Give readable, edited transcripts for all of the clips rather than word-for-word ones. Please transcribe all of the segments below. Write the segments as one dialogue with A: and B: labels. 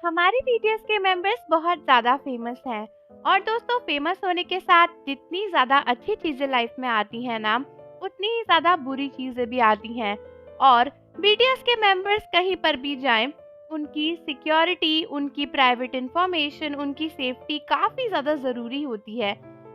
A: हमारे बीटीएस के मेंबर्स बहुत ज़्यादा फेमस हैं। और दोस्तों, फेमस होने के साथ जितनी ज़्यादा अच्छी चीज़ें लाइफ में आती हैं ना, उतनी ही ज़्यादा बुरी चीज़ें भी आती हैं। और बीटीएस के मेंबर्स कहीं पर भी जाएं, उनकी सिक्योरिटी, उनकी प्राइवेट इंफॉर्मेशन, उनकी सेफ्टी काफ़ी ज़्यादा ज़रूरी होती है।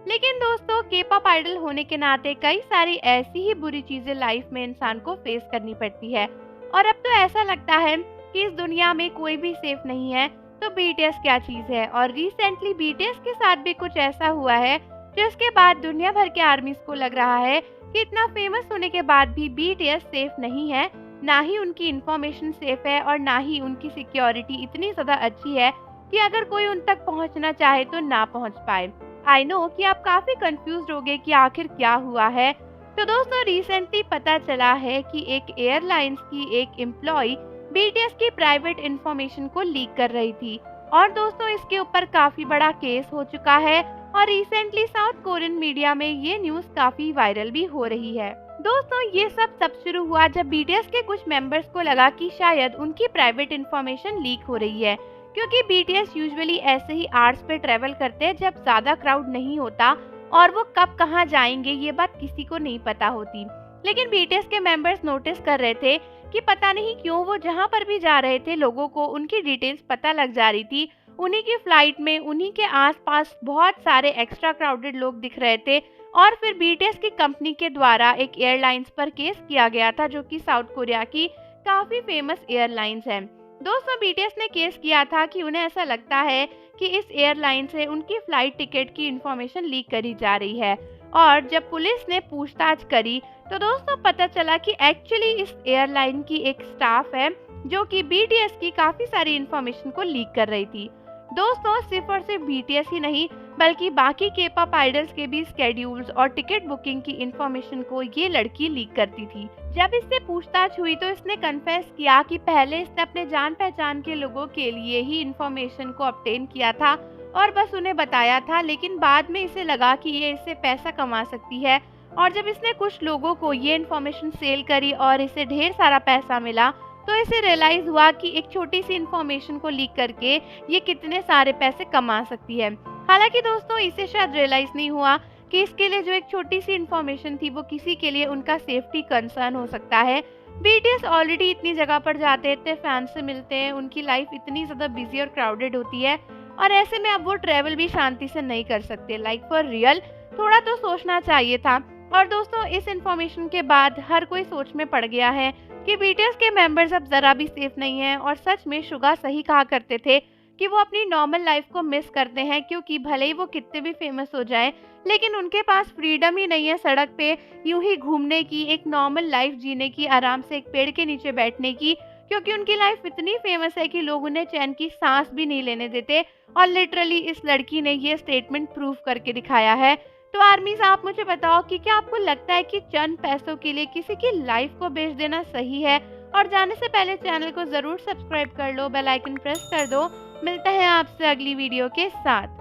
A: लेकिन दोस्तों, के पॉप आइडल होने के नाते कई सारी ऐसी ही बुरी चीज़ें लाइफ में इंसान को फेस करनी पड़ती है। और अब तो ऐसा लगता है कि इस दुनिया में कोई भी सेफ नहीं है, तो बीटीएस क्या चीज़ है। और रिसेंटली बीटीएस के साथ भी कुछ ऐसा हुआ है, जिसके बाद दुनिया भर के आर्मीज को लग रहा है कि इतना फेमस होने के बाद भी बीटीएस सेफ नहीं है। ना ही उनकी इंफॉर्मेशन सेफ है और ना ही उनकी सिक्योरिटी इतनी ज़्यादा अच्छी है कि अगर कोई उन तक पहुंचना चाहे तो ना पहुंच पाए। आई नो कि आप काफ़ी कंफ्यूज होंगे कि आखिर क्या हुआ है। तो दोस्तों, रिसेंटली पता चला है कि एक एयरलाइंस की एक एम्प्लॉय बीटीएस की प्राइवेट इंफॉर्मेशन को लीक कर रही थी। और दोस्तों, इसके ऊपर काफी बड़ा केस हो चुका है और रिसेंटली साउथ कोरियन मीडिया में ये न्यूज काफी वायरल भी हो रही है। दोस्तों, ये सब शुरू हुआ जब बीटीएस के कुछ मेंबर्स को लगा कि शायद उनकी प्राइवेट इंफॉर्मेशन लीक हो रही है, क्योंकि बीटीएस यूजुअली ऐसे ही आवर्स पे ट्रेवल करते हैं जब ज्यादा क्राउड नहीं होता और वो कब कहाँ जाएंगे ये बात किसी को नहीं पता होती। लेकिन बीटीएस के मेंबर्स नोटिस कर रहे थे कि पता नहीं क्यों वो जहाँ पर भी जा रहे थे लोगों को उनकी डिटेल्स पता लग जा रही थी। उन्हीं की फ्लाइट में, उन्हीं के आसपास बहुत सारे एक्स्ट्रा क्राउडेड लोग दिख रहे थे। और फिर बीटीएस की कंपनी के द्वारा एक एयरलाइंस पर केस किया गया था, जो कि साउथ कोरिया की काफी फेमस एयरलाइंस है। दोस्तों, बीटीएस ने केस किया था कि उन्हें ऐसा लगता है कि इस एयरलाइन से उनकी फ्लाइट टिकट की इंफॉर्मेशन लीक करी जा रही है। और जब पुलिस ने पूछताछ करी तो दोस्तों पता चला कि एक्चुअली इस एयरलाइन की एक स्टाफ है जो कि बीटीएस की काफी सारी इंफॉर्मेशन को लीक कर रही थी। दोस्तों, सिर्फ और सिर्फ बीटीएस ही नहीं बल्कि बाकी के पॉप आइडल्स के भी स्केड्यूल्स और टिकट बुकिंग की इंफॉर्मेशन को ये लड़की लीक करती थी। जब इससे पूछताछ हुई तो इसने कन्फेस किया कि पहले इसने अपने जान पहचान के लोगों के लिए ही इंफॉर्मेशन को ऑब्टेन किया था और बस उन्हें बताया था, लेकिन बाद में इसे लगा कि ये इससे पैसा कमा सकती है। और जब इसने कुछ लोगों को ये इन्फॉर्मेशन सेल करी और इसे ढेर सारा पैसा मिला, तो इसे रियलाइज हुआ कि एक छोटी सी इन्फॉर्मेशन को लीक करके ये कितने सारे पैसे कमा सकती है। हालांकि दोस्तों, इसे शायद रियलाइज नहीं हुआ कि इसके लिए जो एक छोटी सी इन्फॉर्मेशन थी वो किसी के लिए उनका सेफ्टी कंसर्न हो सकता है। बीटीएस ऑलरेडी इतनी जगह पर जाते हैं, इतने फैन से मिलते हैं, उनकी लाइफ इतनी ज्यादा बिजी और क्राउडेड होती है और ऐसे में अब वो ट्रेवल भी शांति से नहीं कर सकते। लाइक फॉर रियल, थोड़ा तो सोचना चाहिए था। और दोस्तों, इस इन्फॉर्मेशन के बाद हर कोई सोच में पड़ गया है कि बीटीएस के मेंबर्स अब जरा भी सेफ नहीं हैं। और सच में शुगा सही कहा करते थे कि वो अपनी नॉर्मल लाइफ को मिस करते हैं, क्योंकि भले ही वो कितने भी फेमस हो जाएं, लेकिन उनके पास फ्रीडम ही नहीं है सड़क पे यूं ही घूमने की, एक नॉर्मल लाइफ जीने की, आराम से एक पेड़ के नीचे बैठने की, क्योंकि उनकी लाइफ इतनी फेमस है कि लोग उन्हें चैन की सांस भी नहीं लेने देते। और लिटरली इस लड़की ने ये स्टेटमेंट प्रूव करके दिखाया है। तो आर्मीज, आप मुझे बताओ कि क्या आपको लगता है कि चंद पैसों के लिए किसी की लाइफ को बेच देना सही है? और जाने से पहले चैनल को जरूर सब्सक्राइब कर लो, बेल आइकन प्रेस कर दो। मिलते हैं आपसे अगली वीडियो के साथ।